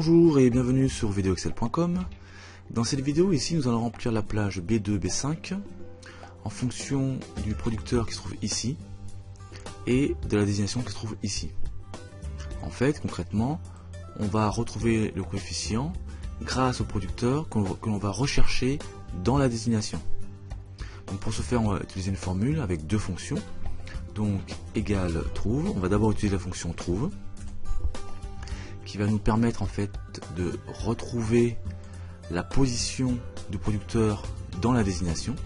Bonjour et bienvenue sur videoexcel.com. Dans cette vidéo ici nous allons remplir la plage B2, B5 en fonction du producteur qui se trouve ici et de la désignation qui se trouve ici. En fait concrètement on va retrouver le coefficient grâce au producteur que l'on va rechercher dans la désignation. Donc pour ce faire on va utiliser une formule avec deux fonctions. Donc égale trouve, on va d'abord utiliser la fonction trouve qui va nous permettre en fait de retrouver la position du producteur dans la désignation.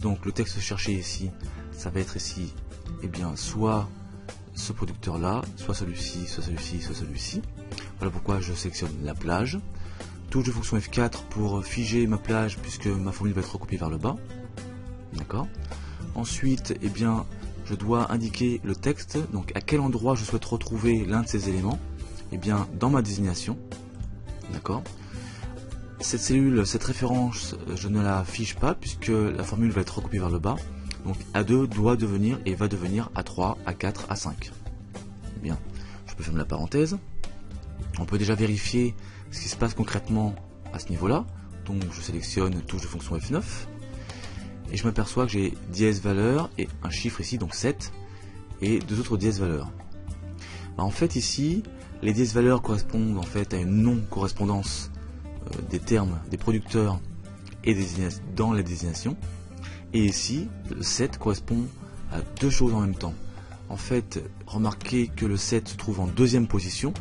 Donc le texte cherché ici, ça va être ici, et bien soit ce producteur là, soit celui-ci, soit celui-ci, soit celui-ci. Voilà pourquoi je sélectionne la plage. Touche de fonction F4 pour figer ma plage puisque ma formule va être recopiée vers le bas. D'accord. Ensuite, eh bien, je dois indiquer le texte, donc à quel endroit je souhaite retrouver l'un de ces éléments. Eh bien, dans ma désignation. D'accord. Cette cellule, cette référence, je ne la fiche pas puisque la formule va être recopiée vers le bas. Donc A2 doit devenir et va devenir A3, A4, A5. Bien, je peux fermer la parenthèse. On peut déjà vérifier ce qui se passe concrètement à ce niveau-là. Donc je sélectionne touche de fonction F9 et je m'aperçois que j'ai dièse valeur et un chiffre ici, donc 7, et deux autres dièse valeurs. En fait ici, les dièse valeurs correspondent en fait à une non-correspondance des termes des producteurs et dans les désignations. Et ici, le 7 correspond à deux choses en même temps. En fait, remarquez que le 7 se trouve en deuxième position,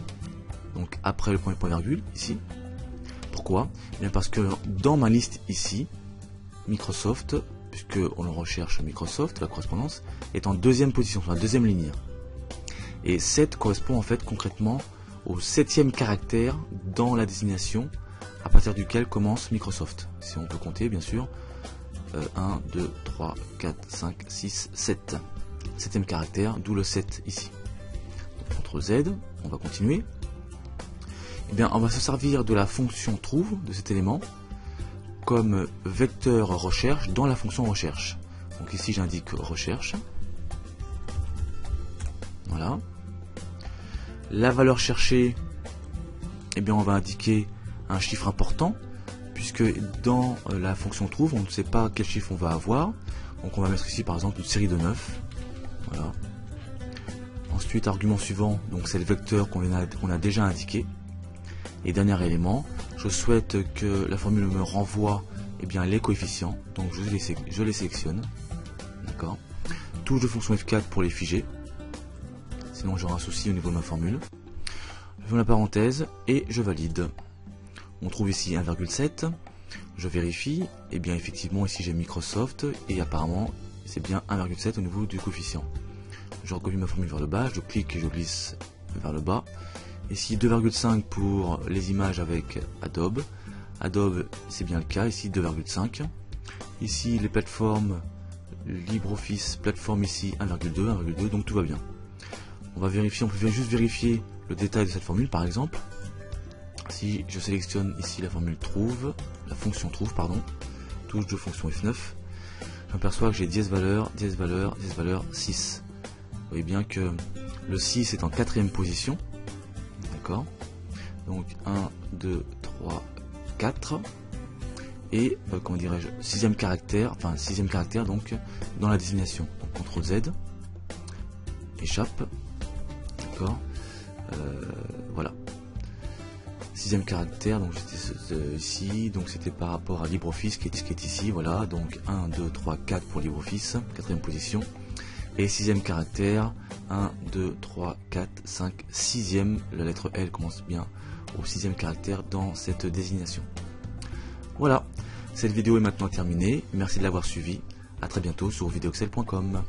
donc après le premier point virgule, ici. Pourquoi? Bien parce que dans ma liste ici, Microsoft, puisque on le recherche Microsoft, la correspondance, est en deuxième position, sur la deuxième ligne. Et 7 correspond en fait concrètement au 7e caractère dans la désignation à partir duquel commence Microsoft. Si on peut compter bien sûr, 1, 2, 3, 4, 5, 6, 7. 7e caractère, d'où le 7 ici. CTRL Z, on va continuer. Eh bien, on va se servir de la fonction trouve de cet élément comme vecteur recherche dans la fonction recherche. Donc ici j'indique recherche. Voilà. La valeur cherchée, eh bien on va indiquer un chiffre important puisque dans la fonction trouve on ne sait pas quel chiffre on va avoir. Donc on va mettre ici par exemple une série de 9. Voilà. Ensuite argument suivant, donc c'est le vecteur qu'on a déjà indiqué. Et dernier élément, je souhaite que la formule me renvoie eh bien, les coefficients, donc je les sélectionne. D'accord. Touche de fonction F4 pour les figer. Sinon j'aurai un souci au niveau de ma formule. Je ferme la parenthèse et je valide. On trouve ici 1,7. Je vérifie. Et bien effectivement ici j'ai Microsoft et apparemment c'est bien 1,7 au niveau du coefficient. Je recopie ma formule vers le bas, je clique et je glisse vers le bas. Ici 2,5 pour les images avec Adobe. Adobe c'est bien le cas, ici 2,5. Ici les plateformes LibreOffice, plateforme ici 1,2, donc tout va bien. On va vérifier, on peut juste vérifier le détail de cette formule par exemple. Si je sélectionne ici la formule trouve, la fonction trouve pardon, touche de fonction F9, j'aperçois que j'ai dièse valeur, dièse valeur, dièse valeur 6. Vous voyez bien que le 6 est en 4e position. D'accord. Donc 1, 2, 3, 4. Et comment dirais-je, 6e caractère, enfin 6e caractère donc dans la désignation. Donc CTRL Z. Échappe. D'accord. Voilà. 6e caractère, donc c'était ici, donc c'était par rapport à LibreOffice qui est ici, voilà, donc 1, 2, 3, 4 pour LibreOffice, 4e position, et 6e caractère, 1, 2, 3, 4, 5, 6e, la lettre L commence bien au 6e caractère dans cette désignation. Voilà, cette vidéo est maintenant terminée, merci de l'avoir suivie, à très bientôt sur videoexcel.com.